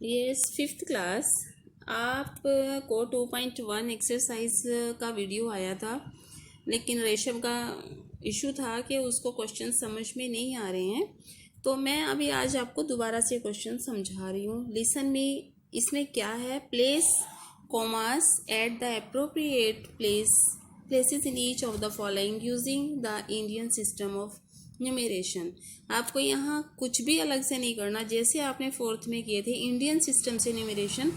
ये fifth class आप को 2.1 एक्सरसाइज का वीडियो आया था, लेकिन रेशम का इशू था कि उसको क्वेश्चन समझ में नहीं आ रहे हैं। तो मैं अभी आज आपको दोबारा से क्वेश्चन समझा रही हूँ। लिसन में इसमें क्या है, place commas at the appropriate places in each of the following using the Indian system of numeration. आपको यहाँ कुछ भी अलग से नहीं करना, जैसे आपने फोर्थ में किए थे इंडियन सिस्टम से न्यूमरेशन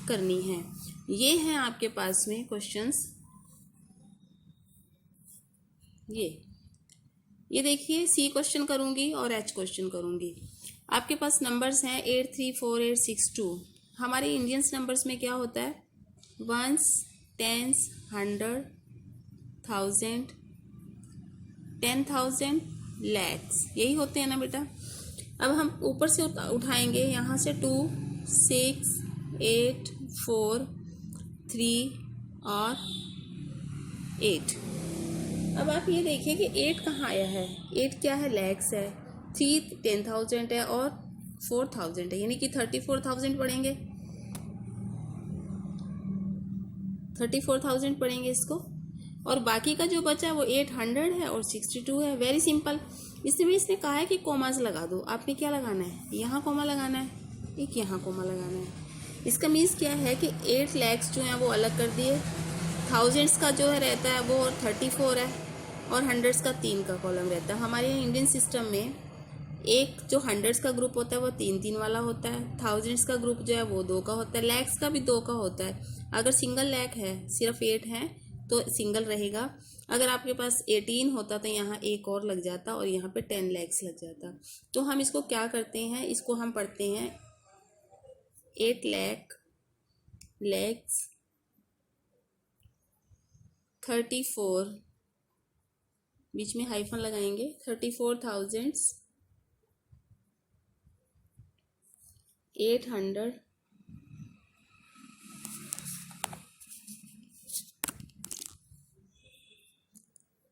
करनी है। ये हैं आपके पास में क्वेश्चंस। ये देखिए, सी क्वेश्चन करूँगी और एच क्वेश्चन करूँगी। आपके पास नंबर्स हैं 834862। हमारे इंडियंस नंबर्स में क्या होता है, वंस, टेंस, 100, 1000, 10,000, लैक्स, यही होते हैं ना बेटा। अब हम ऊपर से उठाएंगे यहाँ से 2, 6, 8, 4, 3 और 8। अब आप ये देखिए कि 8 कहाँ आया है। 8 क्या है, लैक्स है। 3 10,000 है और 4,000 है, यानी कि 34,000 पढ़ेंगे। 34,000 पढ़ेंगे इसको। और बाकी का जो बचा है वो 800 है और 62 है। Very simple. इसमें इसने कहा है कि कोमास लगा दो। आपने क्या लगाना है, यहाँ कोमा लगाना है, एक यहाँ कोमा लगाना है। इसका मीन्स क्या है कि 8 लैक्स जो हैं वो अलग कर दिए। थाउजेंड्स का जो है रहता है वो 34 है और हंड्रेड्स का 3 का कॉलम रहता है। हमारे यहाँ इंडियन सिस्टम में एक जो हंड्रेड्स का ग्रुप होता है वो 3-3 वाला होता है। थाउजेंड्स का ग्रुप जो है वो 2 का होता है। लैक्स का भी 2 का होता है। अगर सिंगल लैक है, सिर्फ 8 है तो सिंगल रहेगा। अगर आपके पास 18 होता तो यहाँ एक और लग जाता और यहाँ पे 10 लैक्स लग जाता। तो हम इसको क्या करते हैं, इसको हम पढ़ते हैं 8 लैक्स 34, बीच में हाइफन लगाएंगे, 34,000 800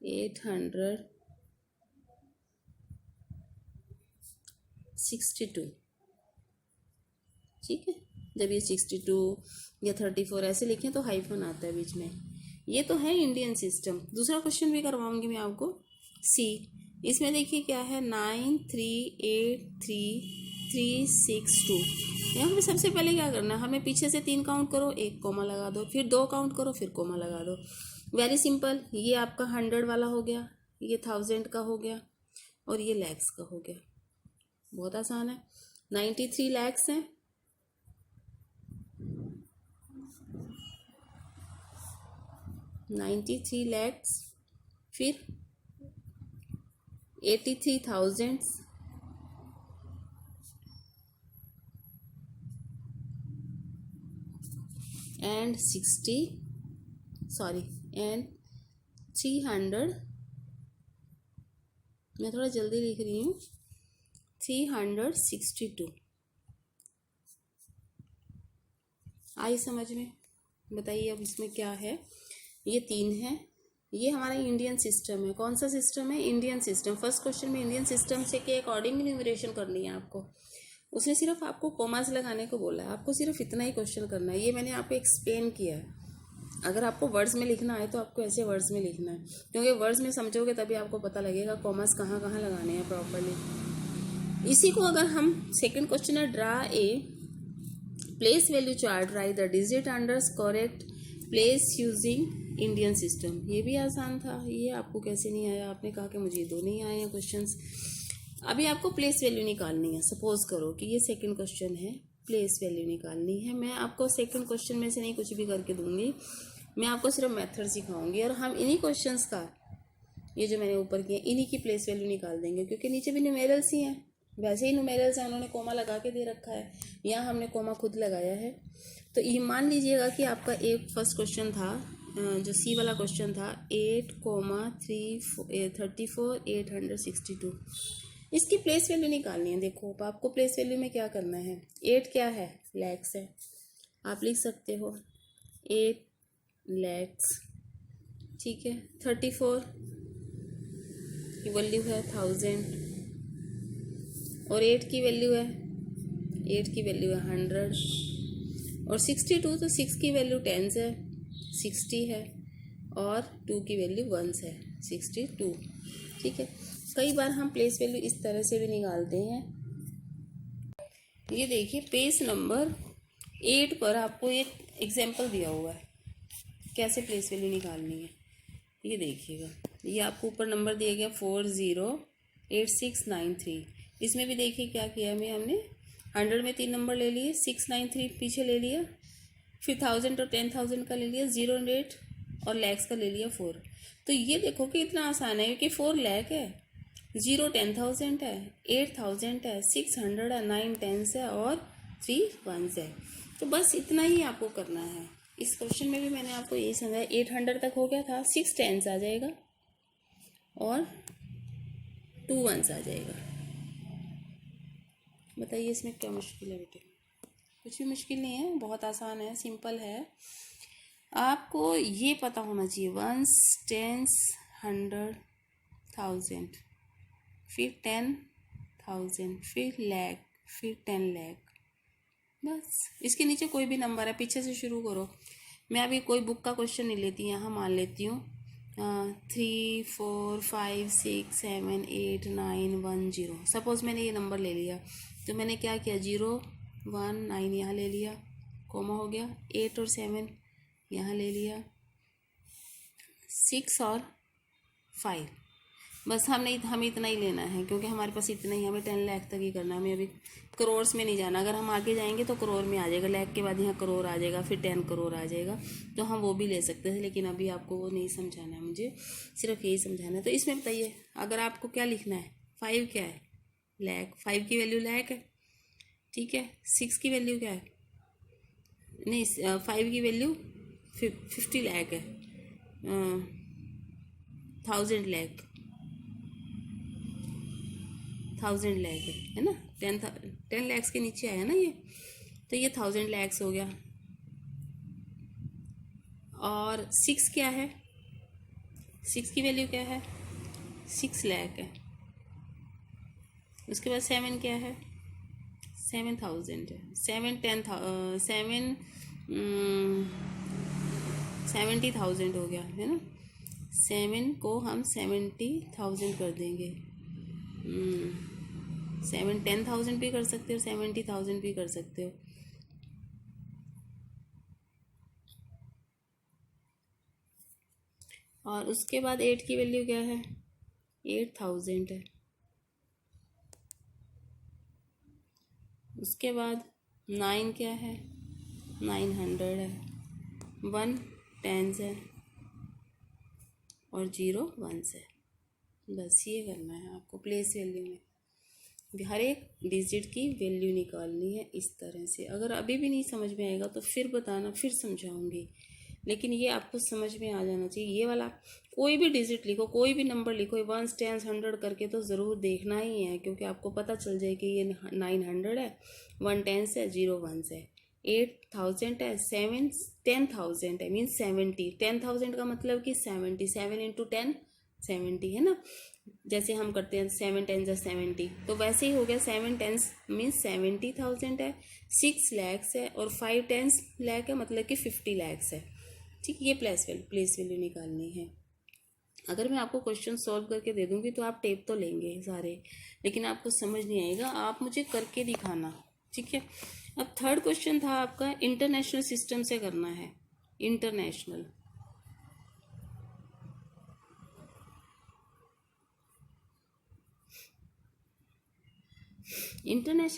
862। ठीक है, जब ये 62 या 34 ऐसे लिखें तो हाइफन आता है बीच में। ये तो है इंडियन सिस्टम। दूसरा क्वेश्चन भी करवाऊंगी मैं आपको, सी। इसमें देखिए क्या है, 938332। यहाँ पे सबसे पहले क्या करना है, हमें पीछे से 3 काउंट करो, 1 कोमा लगा दो, फिर 2 काउंट करो, फिर कोमा लगा दो। Very simple. ये आपका 100 वाला हो गया, ये 1000 का हो गया और ये लैक्स का हो गया। बहुत आसान है। 93 लैक्स हैं, 93 लैक्स, फिर 83,000 एंड 300। मैं थोड़ा जल्दी लिख रही हूँ, 362। आई समझ में? बताइए अब इसमें क्या है। ये 3 है। ये हमारा इंडियन सिस्टम है। कौन सा सिस्टम है, इंडियन सिस्टम। फर्स्ट क्वेश्चन में इंडियन सिस्टम से के अकॉर्डिंग न्यूमरेशन करनी है आपको। उसने सिर्फ आपको कॉमास लगाने को बोला है, आपको सिर्फ इतना ही क्वेश्चन करना है। ये मैंने आपको एक्सप्लेन किया है। अगर आपको वर्ड्स में लिखना है तो आपको ऐसे वर्ड्स में लिखना है, क्योंकि वर्ड्स में समझोगे तभी आपको पता लगेगा कॉमास कहाँ कहाँ लगाने हैं प्रॉपरली। इसी को अगर हम सेकंड क्वेश्चन है, draw a place value chart, right the digit under correct place using Indian system. ये भी आसान था। ये आपको कैसे नहीं आया, आपने कहा कि मुझे 2 नहीं आए हैं क्वेश्चंस। अभी आपको प्लेस वैल्यू निकालनी है। सपोज करो कि ये सेकंड क्वेश्चन है, प्लेस वैल्यू निकालनी है। मैं आपको सेकंड क्वेश्चन में से नहीं कुछ भी करके दूंगी, मैं आपको सिर्फ मेथड सिखाऊंगी और हम इन्हीं क्वेश्चंस का, ये जो मैंने ऊपर किए, इन्हीं की प्लेस वैल्यू निकाल देंगे, क्योंकि नीचे भी न्यूमेरल्स ही हैं। वैसे ही न्यूमेरल्स हैं, उन्होंने कोमा लगा के दे रखा है, यहाँ हमने कोमा खुद लगाया है। तो ये मान लीजिएगा कि आपका एक फर्स्ट क्वेश्चन था, जो सी वाला क्वेश्चन था, 8,34 862। इसकी प्लेस वैल्यू निकालनी है। देखो अब आपको प्लेस वैल्यू में क्या करना है, 8 क्या है, लैक्स है। आप लिख सकते हो 8 लैक्स। ठीक है, 34 की वैल्यू है 1000 और 8 की वैल्यू है 8 की वैल्यू है 100, और 62 तो 6 की वैल्यू 10 है 60 है, और 2 की वैल्यू 1 है 62। ठीक है, कई बार हम प्लेस वैल्यू इस तरह से भी निकालते हैं। ये देखिए पेज नंबर 8 पर आपको एक एग्जाम्पल दिया हुआ है कैसे प्लेस वैल्यू निकालनी है। ये देखिएगा, ये आपको ऊपर नंबर दिया गया 408693। इसमें भी देखिए क्या किया हमने 100 में 3 नंबर ले लिए, 693 पीछे ले लिया, फिर 1000 और 10,000 का ले लिया, 0 और 8 और लैक्स का ले लिया 4। तो ये देखो कि इतना आसान है कि 4 लाख है, 0 10,000 है, 8,000 है, 600 है, 9 10 है और 3 1 है। तो बस इतना ही आपको करना है। इस क्वेश्चन में भी मैंने आपको यही समझाया, 800 तक हो गया था, 6 10 आ जाएगा और 2 1 आ जाएगा। बताइए इसमें क्या मुश्किल है बेटे? कुछ भी मुश्किल नहीं है, बहुत आसान है, सिंपल है। आपको ये पता होना चाहिए 1 10 100 1000, फिर 10,000, फिर लाख, फिर 10 लाख। बस इसके नीचे कोई भी नंबर है, पीछे से शुरू करो। मैं अभी कोई बुक का क्वेश्चन नहीं लेती, यहाँ मान लेती हूँ 3 4 5 6 7 8 9 1 0। सपोज मैंने ये नंबर ले लिया, तो मैंने क्या किया 0 1 9 यहाँ ले लिया, कोमा हो गया, 8 और 7 यहाँ ले लिया, 6 और 5। बस हमें इतना ही लेना है, क्योंकि हमारे पास इतना ही, हमें 10 लाख तक ही करना है। हमें अभी करोड़ में नहीं जाना। अगर हम आगे जाएंगे तो करोड़ में आ जाएगा, लाख के बाद यहाँ करोड़ आ जाएगा, फिर 10 करोड़ आ जाएगा, तो हम वो भी ले सकते थे। लेकिन अभी आपको वो नहीं समझाना है, मुझे सिर्फ यही समझाना है। तो इसमें बताइए अगर आपको क्या लिखना है, 5 क्या है, लाख, 5 की वैल्यू लाख है, ठीक है। 6 की वैल्यू क्या है, नहीं 5 की वैल्यू 50 लाख है, 1000 लाख, 1000 लाख है ना, 10 लैक्स के नीचे आया ना ये, तो ये 1000 लैक्स हो गया। और 6 क्या है, 6 की वैल्यू क्या है, 6 लाख है। उसके बाद 7 क्या है, 7,000 है। 70,000 हो गया है ना। 7 को हम 70,000 कर देंगे। 7 10,000 भी कर सकते हो, 70,000 भी कर सकते हो। और उसके बाद 8 की वैल्यू क्या है, 8,000 है। उसके बाद 9 क्या है, 900 है। 1 10 है और 0 1 है। बस ये करना है आपको प्लेस वैल्यू में, हर एक डिजिट की वैल्यू निकालनी है इस तरह से। अगर अभी भी नहीं समझ में आएगा तो फिर बताना, फिर समझाऊंगी, लेकिन ये आपको समझ में आ जाना चाहिए। ये वाला कोई भी डिजिट लिखो, कोई भी नंबर लिखो, 1 10 100 करके तो ज़रूर देखना ही है, क्योंकि आपको पता चल जाए कि ये 900 है, 1 10 है, 0 1 है, 8,000 है, 7 10,000 है, मीन्स 70। 10,000 का मतलब कि 70, 7 इंटू 10 70 है ना। जैसे हम करते हैं 7 10 70, तो वैसे ही हो गया। 7 10 मीन्स 70,000 है, 6 लैक्स है और 5 10 लाख है, मतलब कि 50 लैक्स है। ठीक, ये प्लेस वैल्यू निकालनी है। अगर मैं आपको क्वेश्चन सॉल्व करके दे दूंगी तो आप टेप तो लेंगे सारे, लेकिन आपको समझ नहीं आएगा, आप मुझे करके दिखाना, ठीक है। अब थर्ड क्वेश्चन था आपका इंटरनेशनल सिस्टम से करना है। इंटरनेशनल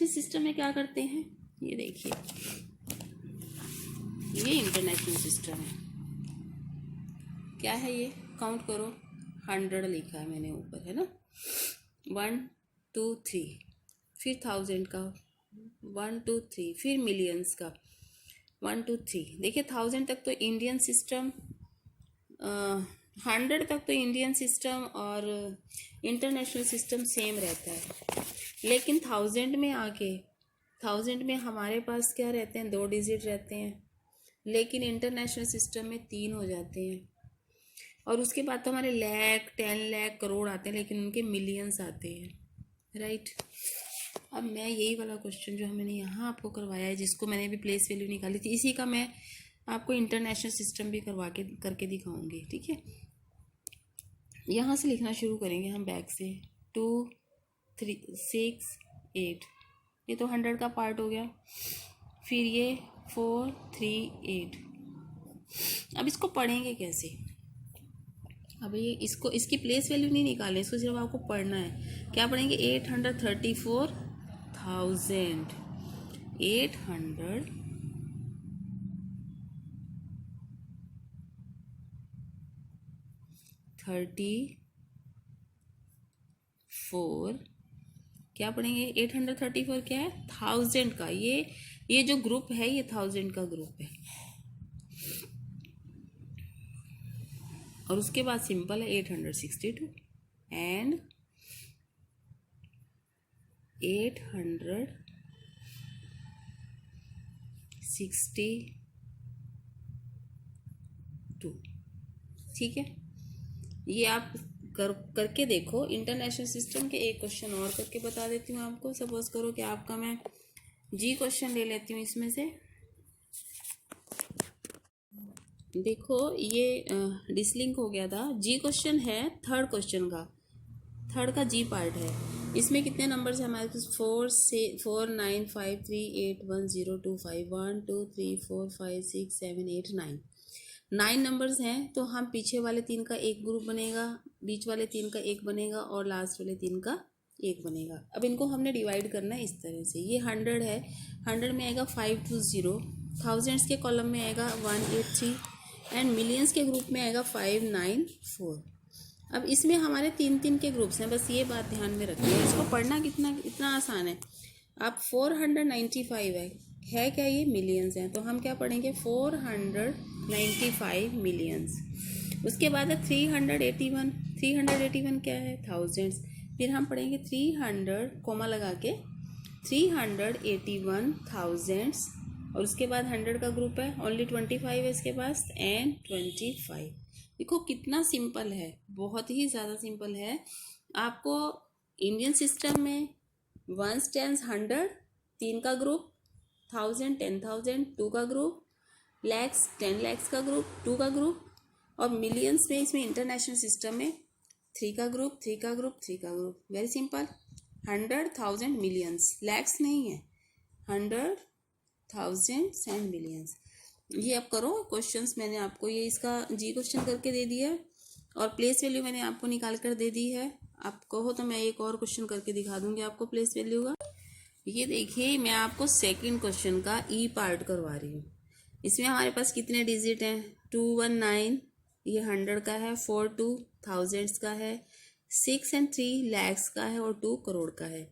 सिस्टम में क्या करते हैं, ये देखिए, ये इंटरनेशनल सिस्टम है। क्या है ये, काउंट करो, 100 लिखा है मैंने ऊपर, है ना। 1 2 3, फिर 1000 का 1 2 3, फिर मिलियंस का 1 2 3। देखिए 1000 तक तो इंडियन सिस्टम, 100 तक तो इंडियन सिस्टम और इंटरनेशनल सिस्टम सेम रहता है। लेकिन 1000 में आके, 1000 में हमारे पास क्या रहते हैं, 2 डिजिट रहते हैं, लेकिन इंटरनेशनल सिस्टम में 3 हो जाते हैं। और उसके बाद तो हमारे लाख 10 लाख करोड़ आते हैं, लेकिन उनके मिलियंस आते हैं, राइट। अब मैं यही वाला क्वेश्चन जो मैंने यहाँ आपको करवाया है, जिसको मैंने अभी प्लेस वैल्यू निकाली थी, इसी का मैं आपको इंटरनेशनल सिस्टम भी करके दिखाऊंगी। ठीक है, यहाँ से लिखना शुरू करेंगे हम बैक से। 2 3 6 8, ये तो 100 का पार्ट हो गया। फिर ये 4 3 8। अब इसको पढ़ेंगे कैसे? अब ये इसको इसकी प्लेस वैल्यू नहीं निकालें, इसको सिर्फ आपको पढ़ना है। क्या पढ़ेंगे? 834,000, 834, क्या पढ़ेंगे? 834 क्या है? 1000 का। ये जो ग्रुप है ये 1000 का ग्रुप है। और उसके बाद सिंपल है 862 एंड 862। ठीक है, ये आप करके देखो। इंटरनेशनल सिस्टम के एक क्वेश्चन और करके बता देती हूँ आपको। सपोज करो कि आपका मैं जी क्वेश्चन ले लेती हूँ इसमें से। देखो ये डिसलिंक हो गया था। जी क्वेश्चन है थर्ड का जी पार्ट है। इसमें कितने नंबर्स हैं हमारे पास? 4 9 5 3 8 1 0 2 5 1 2 3 4 5 6 7 8 9 9 नंबर्स हैं। तो हम पीछे वाले 3 का एक ग्रुप बनेगा, बीच वाले 3 का एक बनेगा और लास्ट वाले 3 का एक बनेगा। अब इनको हमने डिवाइड करना है इस तरह से। ये 100 है, 100 में आएगा 520, थाउजेंड्स के कॉलम में आएगा 183 एंड मिलियंस के ग्रुप में आएगा 594। अब इसमें हमारे 3 के ग्रुप्स हैं, बस ये बात ध्यान में रखिए। इसको पढ़ना इतना आसान है। आप 495 है क्या? ये मिलियंस हैं, तो हम क्या पढ़ेंगे? 495 मिलियंस। उसके बाद है 381 क्या है? थाउजेंड्स। फिर हम पढ़ेंगे 300 कोमा लगा के 381 थाउजेंड्स। और उसके बाद 100 का ग्रुप है, ओनली 25 है इसके पास एंड 25। देखो कितना सिंपल है, बहुत ही ज़्यादा सिंपल है। आपको इंडियन सिस्टम में 1s 10s 100 3 का ग्रुप, 1000 10,000 2 का ग्रुप, लैक्स 10 लैक्स का ग्रुप 2 का ग्रुप, और मिलियंस में इसमें इंटरनेशनल सिस्टम में 3 का ग्रुप 3 का ग्रुप 3 का group. Very simple. 100 1000 millions, lakhs नहीं है, 100 1000 एंड मिलियंस। ये अब करो क्वेश्चंस। मैंने आपको ये इसका जी क्वेश्चन करके दे दिया है और प्लेस वैल्यू मैंने आपको निकाल कर दे दी है। आप कहो तो मैं एक और क्वेश्चन करके दिखा दूंगी आपको प्लेस वैल्यू का। ये देखिए, मैं आपको सेकंड क्वेश्चन का ई पार्ट करवा रही हूँ। इसमें हमारे पास कितने डिजिट हैं? 219, ये 100 का है, 4 2 थाउजेंड्स का है, 6 एंड 3 लैक्स का है और 2 करोड़ का है।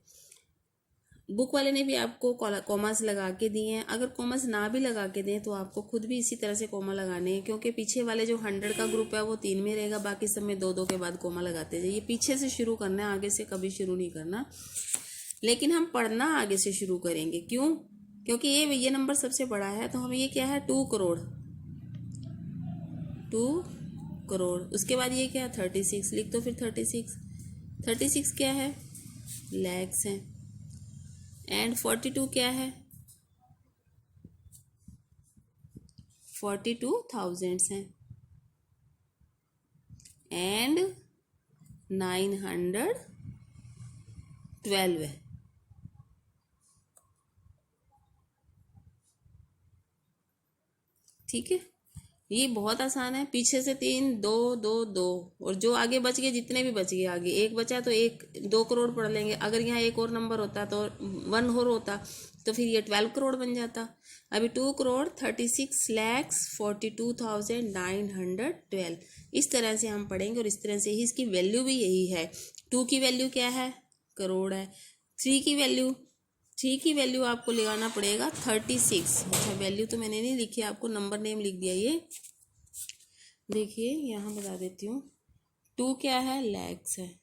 बुक वाले ने भी आपको कॉमास लगा के दिए हैं। अगर कॉमास ना भी लगा के दें तो आपको खुद भी इसी तरह से कॉमा लगाने हैं, क्योंकि पीछे वाले जो 100 का ग्रुप है वो 3 में रहेगा, बाकी सब में 2 के बाद कॉमा लगाते जाइए। पीछे से शुरू करना है, आगे से कभी शुरू नहीं करना। लेकिन हम पढ़ना आगे से शुरू करेंगे। क्यों? क्योंकि ये नंबर सबसे बड़ा है। तो हम ये क्या है? 2 करोड़, 2 करोड़। उसके बाद ये क्या है? 36 लिख दो। फिर 36 क्या है? लैक्स है। एंड 42 क्या है? 42 थाउजेंड्स हैं। एंड 912 है। ठीक है, ये बहुत आसान है। पीछे से 3 2 2 2 और जो आगे बच गए, जितने भी बच गए, आगे एक बचा तो 2 करोड़ पढ़ लेंगे। अगर यहाँ एक और नंबर होता तो 1 और होता तो फिर ये 12 करोड़ बन जाता। अभी 2 करोड़ 36,42,912 इस तरह से हम पढ़ेंगे और इस तरह से ही इसकी वैल्यू भी यही है। 2 की वैल्यू क्या है? करोड़ है। 3 की वैल्यू आपको लगाना पड़ेगा 36। अच्छा, वैल्यू तो मैंने नहीं लिखी, आपको नंबर नेम लिख दिया। ये देखिए यहाँ बता देती हूँ। 2 क्या है? लैक्स है।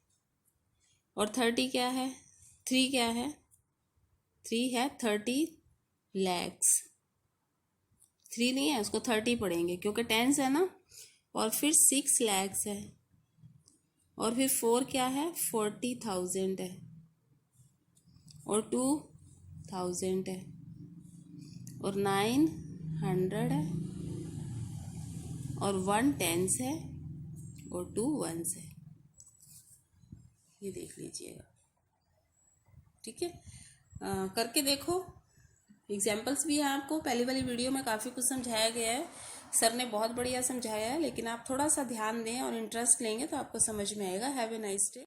और 30 क्या है? 3 क्या है? 3 है 30 लैक्स। 3 नहीं है, उसको 30 पढ़ेंगे क्योंकि टेंस है ना। और फिर 6 लैक्स है। और फिर 4 क्या है? 40,000 है। और 2000 है और 900 है और 1 10s है और 2 1s है। ये देख लीजिएगा, ठीक है। करके देखो। एग्जाम्पल्स भी हैं आपको, पहली वाली वीडियो में काफ़ी कुछ समझाया गया है, सर ने बहुत बढ़िया समझाया है, लेकिन आप थोड़ा सा ध्यान दें और इंटरेस्ट लेंगे तो आपको समझ में आएगा। Have a nice day.